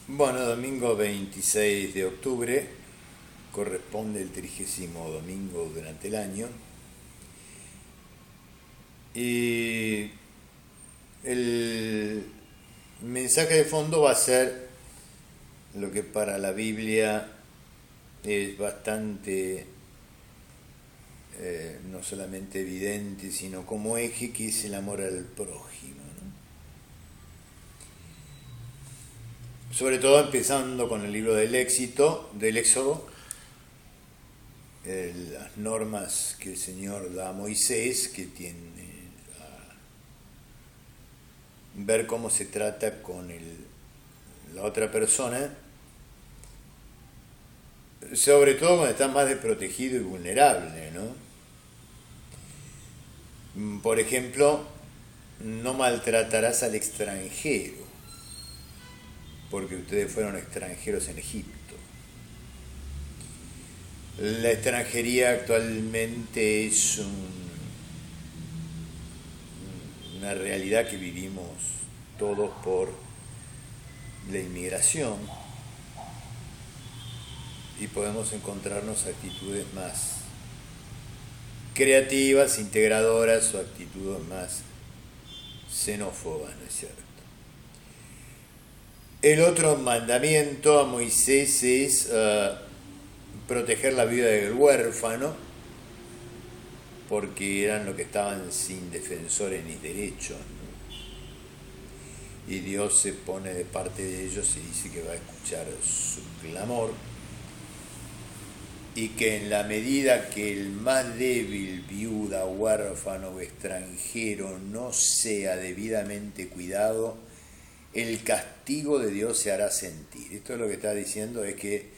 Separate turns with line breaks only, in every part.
Bueno, domingo 26 de octubre corresponde el 30º domingo durante el año y el mensaje de fondo va a ser lo que para la Biblia es bastante no solamente evidente sino como eje, que es el amor al prójimo, ¿no? Sobre todo empezando con el libro del Éxodo, las normas que el Señor da a Moisés, que tiene a ver cómo se trata con la otra persona, sobre todo cuando está más desprotegido y vulnerable, ¿no? Por ejemplo, no maltratarás al extranjero, porque ustedes fueron extranjeros en Egipto. La extranjería actualmente es una realidad que vivimos todos por la inmigración, y podemos encontrarnos actitudes más creativas, integradoras, o actitudes más xenófobas, ¿no es cierto? El otro mandamiento a Moisés es proteger la vida del huérfano, porque eran los que estaban sin defensores ni derechos, ¿no? Y Dios se pone de parte de ellos y dice que va a escuchar su clamor, y que en la medida que el más débil, viuda, huérfano o extranjero, no sea debidamente cuidado, el castigo de Dios se hará sentir. Esto es lo que está diciendo, es que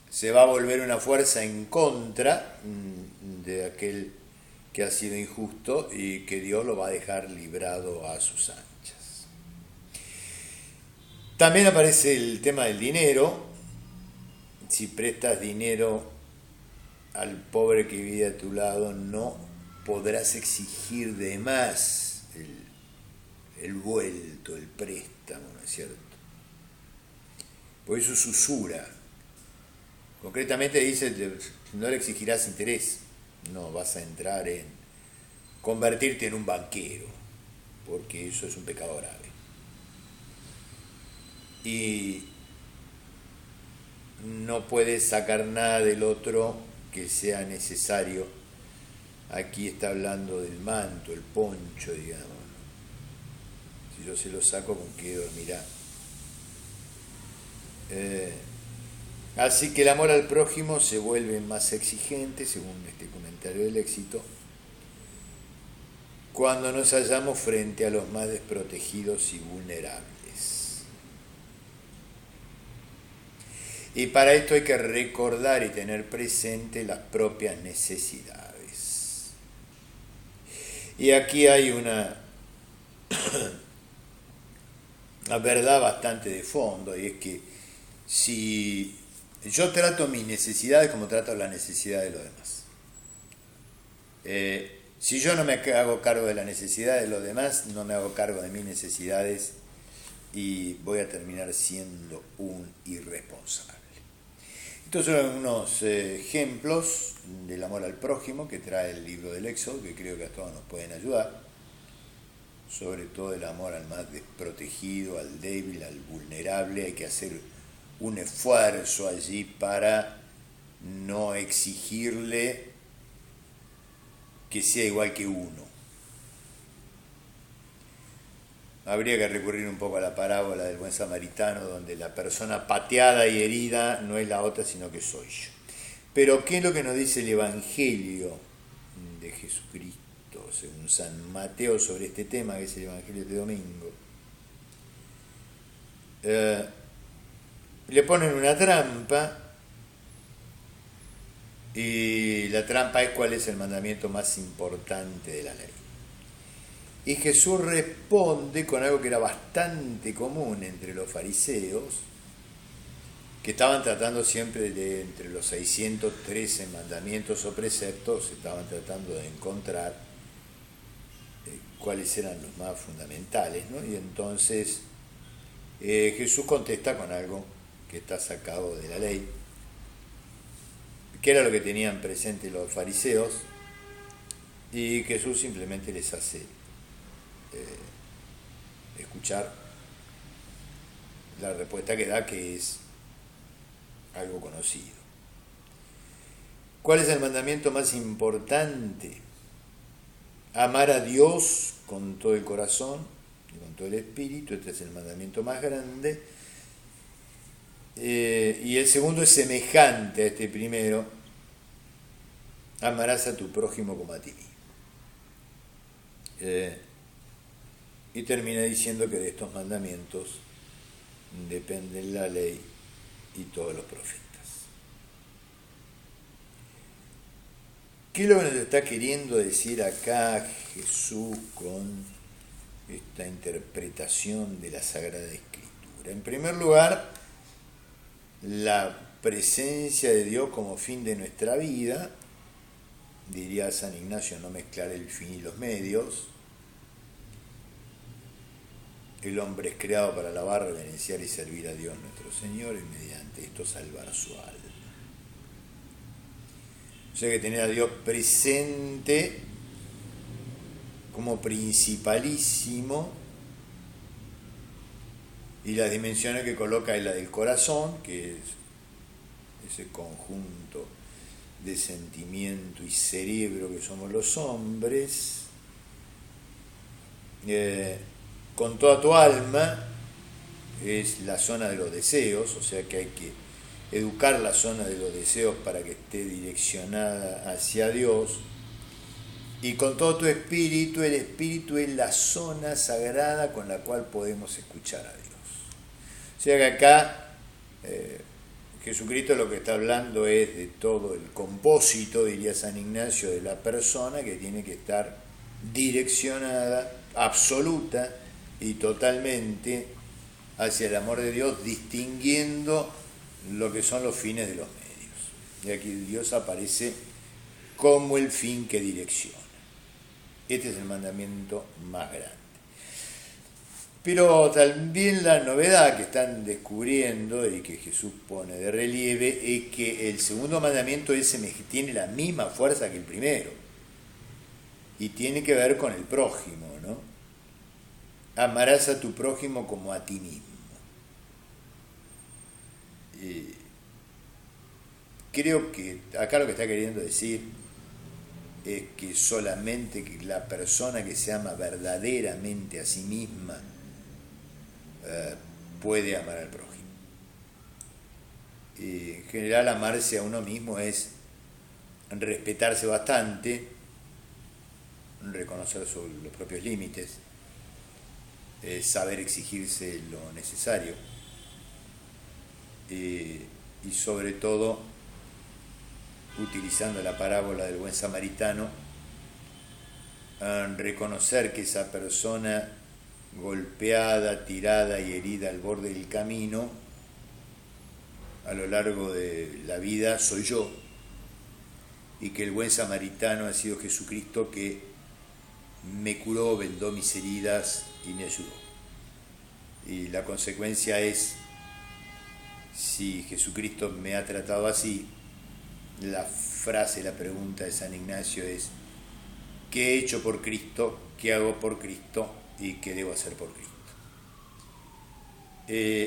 se va a volver una fuerza en contra de aquel que ha sido injusto, y que Dios lo va a dejar librado a sus anchas. También aparece el tema del dinero. Si prestas dinero al pobre que vive a tu lado, no podrás exigir de más el vuelto, el préstamo, ¿no es cierto? Por eso es usura. Concretamente dice, no le exigirás interés, no vas a entrar en convertirte en un banquero, porque eso es un pecado grave. Y no puedes sacar nada del otro que sea necesario. Aquí está hablando del manto, el poncho, digamos. Si yo se lo saco, ¿con qué dormirá? Así que el amor al prójimo se vuelve más exigente, según este comentario del Éxito, cuando nos hallamos frente a los más desprotegidos y vulnerables. Y para esto hay que recordar y tener presente las propias necesidades. Y aquí hay una verdad bastante de fondo, y es que si yo trato mis necesidades como trato las necesidades de los demás, si yo no me hago cargo de las necesidades de los demás, no me hago cargo de mis necesidades, y voy a terminar siendo un irresponsable. Estos son algunos ejemplos del amor al prójimo que trae el libro del Éxodo, que creo que a todos nos pueden ayudar, sobre todo el amor al más desprotegido, al débil, al vulnerable. Hay que hacer un esfuerzo allí para no exigirle que sea igual que uno. Habría que recurrir un poco a la parábola del buen samaritano, donde la persona pateada y herida no es la otra, sino que soy yo. Pero ¿qué es lo que nos dice el Evangelio de Jesucristo, según San Mateo, sobre este tema, que es el Evangelio de domingo? Le ponen una trampa, y la trampa es: ¿cuál es el mandamiento más importante de la ley? Y Jesús responde con algo que era bastante común entre los fariseos, que estaban tratando siempre de, entre los 613 mandamientos o preceptos, estaban tratando de encontrar cuáles eran los más fundamentales, ¿no? Y entonces Jesús contesta con algo que está sacado de la ley, que era lo que tenían presente los fariseos, y Jesús simplemente les hace escuchar la respuesta que da, que es algo conocido. ¿Cuál es el mandamiento más importante? Amar a Dios con todo el corazón y con todo el espíritu. Este es el mandamiento más grande. Y el segundo es semejante a este primero: amarás a tu prójimo como a ti mismo. Y termina diciendo que de estos mandamientos dependen la ley y todos los profetas. ¿Qué es lo que nos está queriendo decir acá Jesús con esta interpretación de la Sagrada Escritura? En primer lugar, la presencia de Dios como fin de nuestra vida. Diría San Ignacio, no mezclar el fin y los medios. El hombre es creado para alabar, reverenciar y servir a Dios nuestro Señor, y mediante esto salvar su alma. O sea que tener a Dios presente como principalísimo, y las dimensiones que coloca es la del corazón, que es ese conjunto de sentimiento y cerebro que somos los hombres, con toda tu alma es la zona de los deseos, o sea que hay que educar la zona de los deseos para que esté direccionada hacia Dios. Y con todo tu espíritu, el espíritu es la zona sagrada con la cual podemos escuchar a Dios. O sea que acá Jesucristo lo que está hablando es de todo el compósito, diría San Ignacio, de la persona, que tiene que estar direccionada absoluta y totalmente hacia el amor de Dios, distinguiendo lo que son los fines de los medios. Y aquí Dios aparece como el fin que direcciona. Este es el mandamiento más grande. Pero también la novedad que están descubriendo y que Jesús pone de relieve es que el segundo mandamiento tiene la misma fuerza que el primero, y tiene que ver con el prójimo, ¿no? Amarás a tu prójimo como a ti mismo. Creo que acá lo que está queriendo decir es que solamente que la persona que se ama verdaderamente a sí misma puede amar al prójimo. En general, amarse a uno mismo es respetarse bastante, reconocer los propios límites, saber exigirse lo necesario, y sobre todo, utilizando la parábola del buen samaritano, reconocer que esa persona golpeada, tirada y herida al borde del camino a lo largo de la vida soy yo, y que el buen samaritano ha sido Jesucristo, que me curó, vendó mis heridas y me ayudó. Y la consecuencia es, si Jesucristo me ha tratado así, la frase, la pregunta de San Ignacio es: ¿qué he hecho por Cristo? ¿Qué hago por Cristo? ¿Y qué debo hacer por Cristo?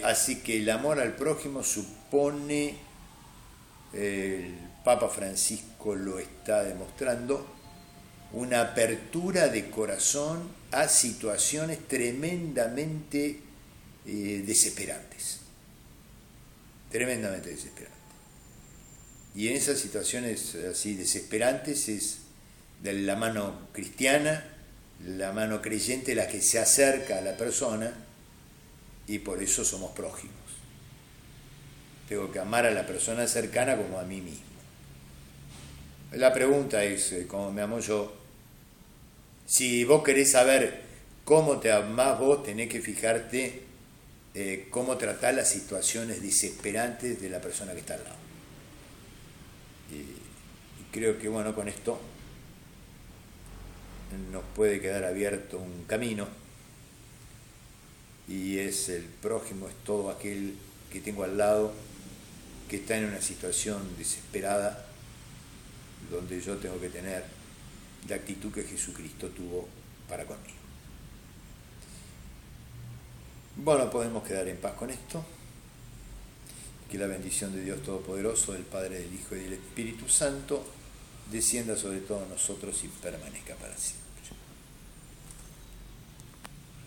Así que el amor al prójimo supone, el Papa Francisco lo está demostrando, una apertura de corazón a situaciones tremendamente desesperantes. Tremendamente desesperantes. Y en esas situaciones así desesperantes es de la mano cristiana, la mano creyente, la que se acerca a la persona, y por eso somos prójimos. Tengo que amar a la persona cercana como a mí mismo. La pregunta es, ¿cómo me amo yo? Si vos querés saber cómo te amás vos, tenés que fijarte cómo tratar las situaciones desesperantes de la persona que está al lado. Y creo que, bueno, con esto nos puede quedar abierto un camino y es el prójimo, es todo aquel que tengo al lado que está en una situación desesperada, donde yo tengo que tener la actitud que Jesucristo tuvo para conmigo. Bueno, podemos quedar en paz con esto. Que la bendición de Dios Todopoderoso, del Padre, del Hijo y del Espíritu Santo, descienda sobre todos nosotros y permanezca para siempre.